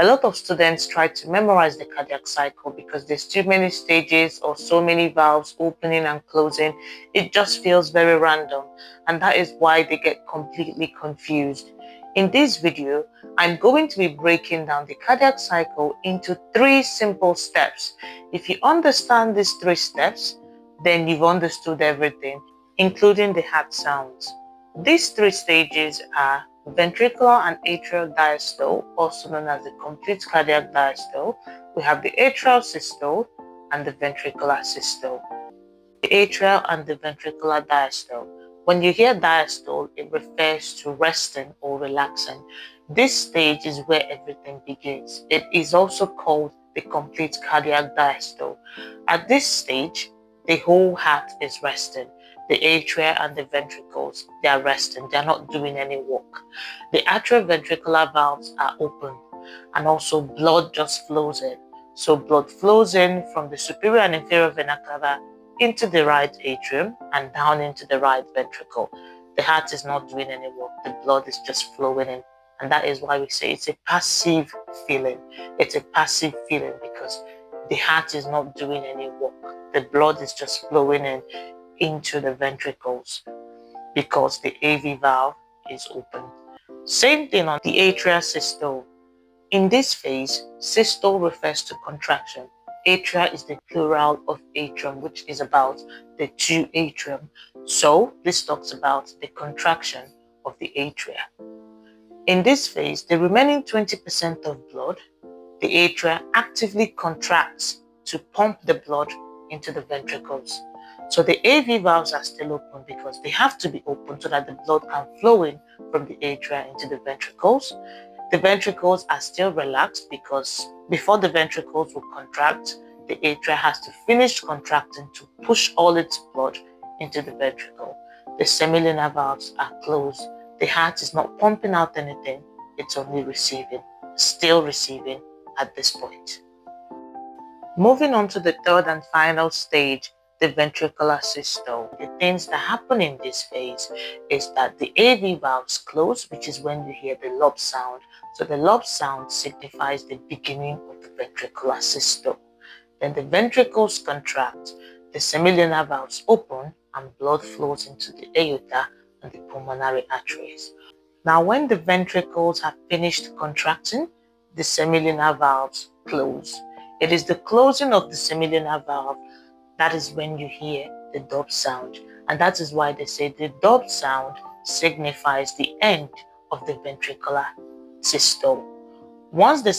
A lot of students try to memorize the cardiac cycle because there's too many stages or so many valves opening and closing. It just feels very random, and that is why they get completely confused. In this video, I'm going to be breaking down the cardiac cycle into 3 simple steps. If you understand these 3 steps, then you've understood everything, including the heart sounds. These 3 stages are ventricular and atrial diastole, also known as the complete cardiac diastole. We have the atrial systole and the ventricular systole. The atrial and the ventricular diastole. When you hear diastole, it refers to resting or relaxing. This stage is where everything begins. It is also called the complete cardiac diastole. At this stage, the whole heart is resting. The atria and the ventricles, they are resting. They are not doing any work. The atrioventricular valves are open, and also blood just flows in. So blood flows in from the superior and inferior vena cava into the right atrium and down into the right ventricle. The heart is not doing any work. The blood is just flowing in. And that is why we say it's a passive feeling. It's a passive feeling because the heart is not doing any work. The blood is just flowing in into the ventricles because the AV valve is open. Same thing on the atrial systole. In this phase, systole refers to contraction. Atria is the plural of atrium, which is about the 2 atrium. So this talks about the contraction of the atria. In this phase, the remaining 20% of blood, the atria actively contracts to pump the blood into the ventricles. So the AV valves are still open because they have to be open so that the blood can flow in from the atria into the ventricles. The ventricles are still relaxed because before the ventricles will contract, the atria has to finish contracting to push all its blood into the ventricle. The semilunar valves are closed. The heart is not pumping out anything, it's only receiving, still receiving at this point. Moving on to the third and final stage, the ventricular systole. The things that happen in this phase is that the AV valves close, which is when you hear the lob sound. So the lob sound signifies the beginning of the ventricular systole. Then the ventricles contract, the semilunar valves open, and blood flows into the aorta and the pulmonary arteries. Now, when the ventricles have finished contracting, the semilunar valves close. It is the closing of the semilunar valve that is when you hear the dub sound. And that is why they say the dub sound signifies the end of the ventricular systole. Once the